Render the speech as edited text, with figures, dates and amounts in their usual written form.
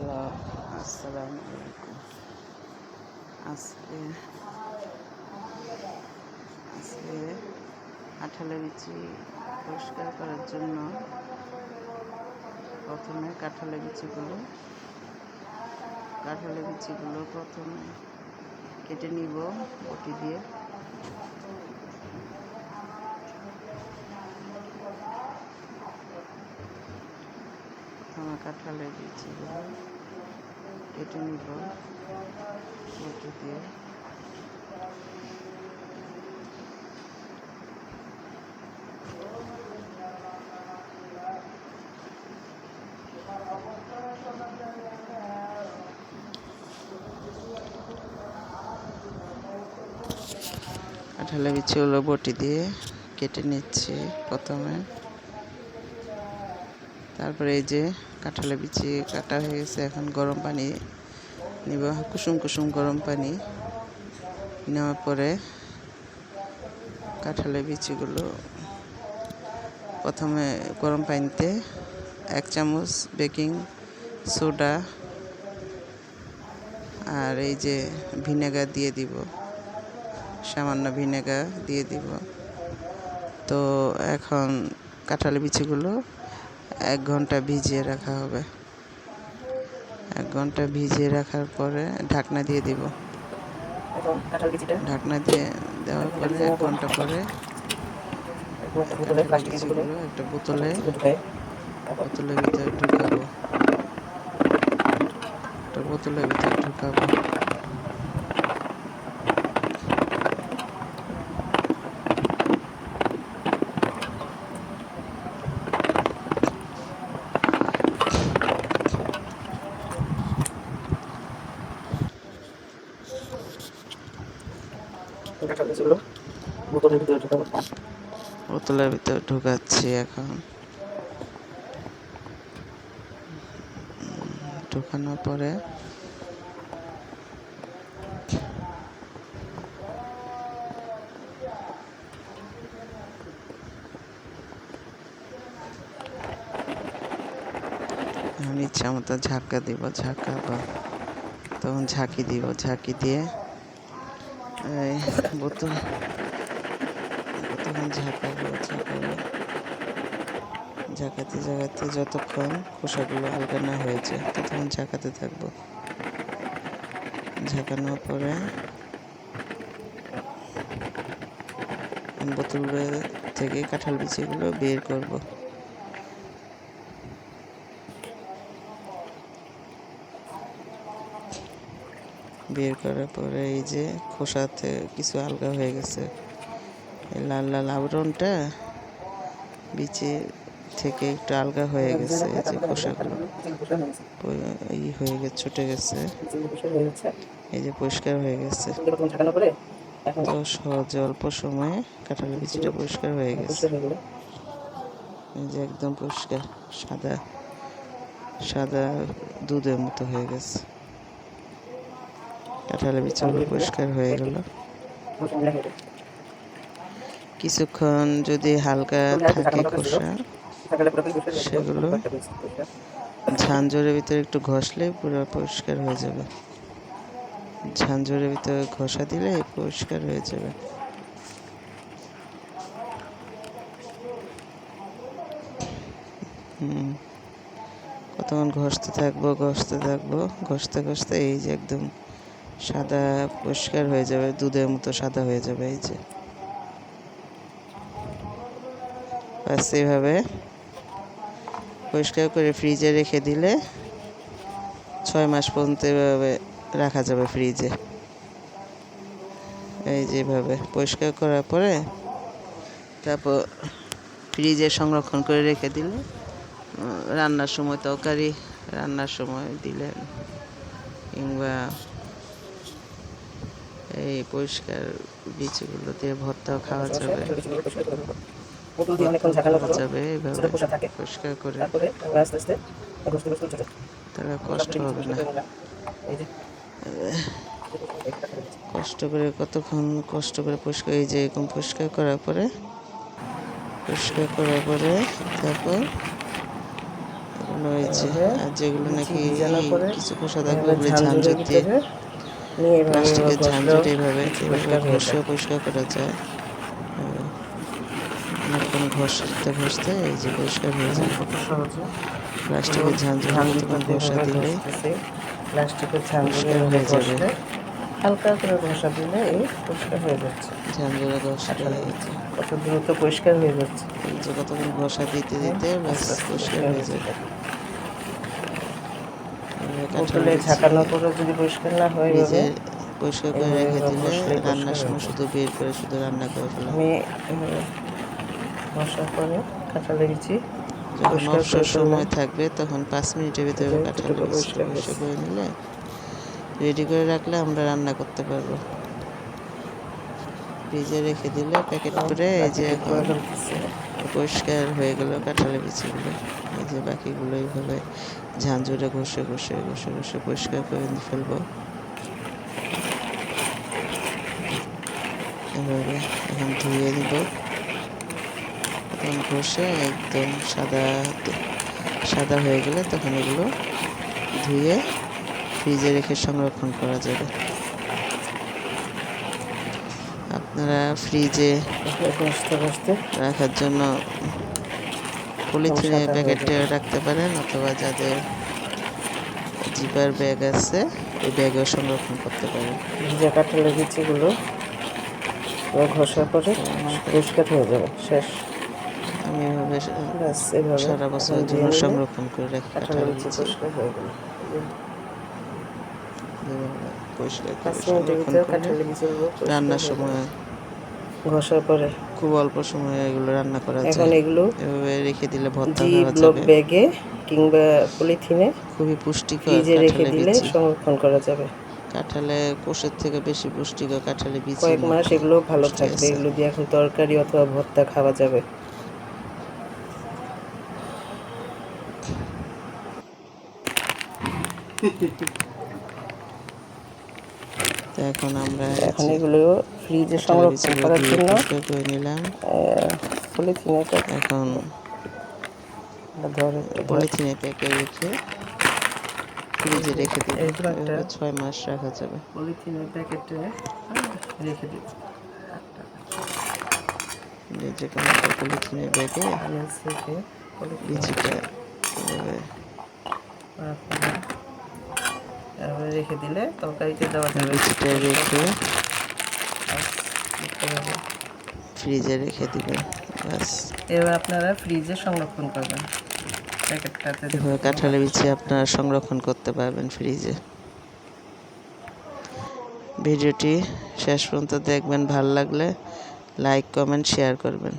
Hello, আসসালামু আলাইকুম। আজকে আজকে কাঁঠালের বিচি পরিষ্কার করার জন্য প্রথমে কাঁঠালের বিচিগুলো প্রথমে কেটে নিব বটি দিয়ে। প্রথমে কাঁঠালের বিচিগুলো কেটে নিব বটি দিয়ে। কাঁঠালের বিচিগুলো বটি দিয়ে কেটে নিচ্ছি প্রথমে। তারপরে এই যে কাঁঠালের বিচি কাটা হয়ে গেছে, এখন গরম পানি নিব, কুসুম কুসুম গরম পানি নেওয়ার পরে কাঁঠালের বিচিগুলো প্রথমে গরম পানিতে 1 চামচ বেকিং সোডা আর এই যে ভিনেগার দিয়ে দিব, সামান্য ভিনেগার দিয়ে দিব। তো এখন কাঁঠালের বিচিগুলো 1 ঘন্টা ভিজিয়ে রাখা হবে। 1 ঘন্টা ভিজিয়ে রাখার পরে ঢাকনা দিয়ে দিব। ঢাকনা দিয়ে দেওয়ার পরে 1 ঘন্টা পরে কাঁঠালের বিচিগুলো একটা বোতলের ভিতরে ঢুকাবো। বোতলের ভিতরে ঢুকাচ্ছি। এখন ঢুকানোর পরে ইচ্ছা মতো ঝাঁকা দিব, তখন ঝাঁকি দিব। ঝাঁকি দিয়ে বোতল তখন ঝাঁকাতে যতক্ষণ খোসাগুলো হালকা না হয়েছে ততক্ষণ ঝাঁকাতে থাকবো। ঝাঁকানোর পরে বোতল থেকে কাঁঠাল বিচিগুলো বের করব। বের করার পরে এই যে খোসাতে কিছু আলগা হয়ে গেছে, এই লাল লাল আবরণটা বিচি থেকে একটু আলগা হয়ে গেছে। এই যে খোসাগুলো হয়ে গেছে, ছুটে গেছে, এই যে পরিষ্কার হয়ে গেছে। তো সহজে অল্প সময়ে কাঁঠালের বিচিটা পরিষ্কার হয়ে গেছে। এই যে একদম পরিষ্কার সাদা দুধের মতো হয়ে গেছে। কাঁঠালের বিচিগুলো পরিষ্কার হয়ে গেল। কিছুক্ষণ যদি হালকা থাকে খোসা, সেগুলো ঝাঁঝরের ভিতরে একটু ঘষলে পুরো পরিষ্কার হয়ে যাবে। ঝাঁঝরের ভিতরে ঘষা দিলে পরিষ্কার হয়ে যাবে। কতক্ষণ ঘষতে থাকবো ঘষতে এই যে একদম সাদা পরিষ্কার হয়ে যাবে, দুধের মতো সাদা হয়ে যাবে। এই যে ব্যাস, এইভাবে পরিষ্কার করে ফ্রিজে রেখে দিলে 6 মাস পর্যন্ত এভাবে রাখা যাবে ফ্রিজে। এই যেভাবে পরিষ্কার করার পরে তারপর ফ্রিজে সংরক্ষণ করে রেখে দিলে তরকারি রান্নার সময় দিলে, কিংবা এই পরিষ্কার বিচিগুলো দিয়ে ভর্তাও খাওয়া যাবে। এইভাবে পরিষ্কার করে তারা কষ্ট হবে না। কতক্ষণ কষ্ট করে পরিষ্কার, এই যে এরকম পরিষ্কার করার পরে তারপর ওই যে এভাবে আর যেগুলো বিচি নাকি ভিজানোর পরে কিছু খোসা থাকবে এভাবে ওগুলো ঝাঁঝরের ঝাঁঝর দিয়ে ভিতরে নিয়ে এভাবে প্লাস্টিকের ঘষলেও ঝাঁঝর এইভাবে বিচি এভাবে পরিষ্কার হয়ে যায়। ঘষেও পরিষ্কার করা যায়। অনেকক্ষণ ঘষতে ঘষতে এই যে পরিষ্কার হয়ে যাবে। কত সহজে প্লাস্টিকের ঝাঁঝরে কতক্ষণ ঘষা এভাবে দিলেই ঘষতেছি। প্লাস্টিকের ঝাঁঝরে পরিষ্কার এভাবে হয়ে যাবে। ঘষলে হালকা করে ঘষা দিলে এই পরিষ্কার হয়ে যাচ্ছে। ঝাঁঝরে ঘষলে কাঁঠালের এই বিচি যে কত দ্রুত পরিষ্কার হয়ে যাচ্ছে। কতক্ষণ ঘষা দিতে দিতে ব্যাস আস্তে আস্তে পরিষ্কার হয়ে হয়ে যাবে। যাবে। এভাবে কাঁঠাল বোতলে বিচি ঝাঁকানোর পরে যদি পরিষ্কার না হয় এভাবে ফ্রিজে পরিষ্কার করে এভাবে রেখে এভাবে দিলে ঘষলেই পরিষ্কার রান্নার হয়ে সময় যায়। শুধু বের করে শুধু রান্না করে ফেলা। আমি এভাবে ঘষার পরে কাঁঠালের বিচি যখন পরিষ্কার অবসর করে ফেললাম। সময় থাকবে তখন 5 মিনিটের ভিতরে যে কাঁঠালের এতটুকু বিচিটা পরিষ্কার পরিষ্কার হয়েছে। করে নিলে রেডি করে রাখলে আমরা রান্না করতে পারবো। ফ্রিজে রেখে দিলে প্যাকেট করে এই যে প্যাকেটে এখন করে ফেলতেছি। পরিষ্কার হয়ে গেল কাঁঠালের বিচিগুলো। এই যে বাকিগুলো এইভাবে ঝাঁঝরে ঘষে ঘষে ঘষে ঘষে পরিষ্কার করে ফেলবো। এভাবে এখন ধুয়ে নিব। তখন ঘষে একদম সাদা সাদা হয়ে গেলে তখন এগুলো ধুয়ে ফ্রিজে রেখে সংরক্ষণ করা যাবে। আপনারা ফ্রিজে ঘষতে ঘষতে রাখার জন্য পলিথিনের সাদা হয়ে প্যাকেটে যাবে। রাখতে পারেন, অথবা যাদের জিপার ব্যাগ আছে ওই ব্যাগেও সংরক্ষণ করতে পারেন। ভিজা কাঁঠালের বিচিগুলো ঘষার পরে পরিষ্কার হয়ে যাবে, শেষ। আমি এভাবে ব্যাস এভাবে সারা এখন বছরের জন্য ধুয়ে নিলে সংরক্ষণ করে রাখি কাঁঠালের কাঁঠালের বিচি বিচি। পরিষ্কার হয়ে গেল। যেভাবে পরিষ্কার 5 করে মিনিটের সংরক্ষণ ভিতরে করলে কাঁঠালের বিচিগুলো পরিষ্কার রান্নার হয়ে যাবে। সময় ঘষার পরে খুব অল্প সময়ে এগুলো রান্না করা এখন যায়। এগুলো এভাবে রেখে দিলে ভর্তা জি খাওয়া ব্লক যাবে। ব্যাগে কিংবা পলিথিনে খুবই পুষ্টিকর ফ্রিজে রেখে কাঁঠালের দিলে বিচি। সংরক্ষণ করা যাবে। কাঁঠালে কোষের থেকে বেশি পুষ্টিকর কাঁঠালের বিচির কয়েক মাস মধ্যে এগুলো ভালো পুষ্টি থাকবে। আছে। এগুলো দিয়ে এখন তরকারি অথবা ভর্তা খাওয়া যাবে। তো এখন আমরা এখন এগুলো ফ্রিজে কাঁঠালের সংরক্ষণ বিচিগুলো করার ধুয়ে জন্য পরিষ্কার করে নিলাম। পলিথিনে এখন ধর একটু ধর পলিথিনে প্যাকে রেখে ফ্রিজে রেখে দেবো। এরকম একটা এভাবে 6 মাস রাখা যাবে। পলিথিনের প্যাকেটে রেখে দিই। যে কোনো একটা পলিথিনের ব্যাগে থেকে পলিথিন বিচিটা এভাবে এভাবে রেখে দিলে তরকারিতে দেওয়া যাবে। বিচিটা রেখে ফ্রিজে রেখে দিবেন। ব্যাস এবার আপনারা ফ্রিজে সংরক্ষণ করবেন প্যাকেটটাতে। এভাবে কাঁঠালের বিচি আপনারা সংরক্ষণ করতে পারবেন ফ্রিজে। ভিডিওটি শেষ পর্যন্ত দেখবেন, ভালো লাগলে লাইক কমেন্ট শেয়ার করবেন।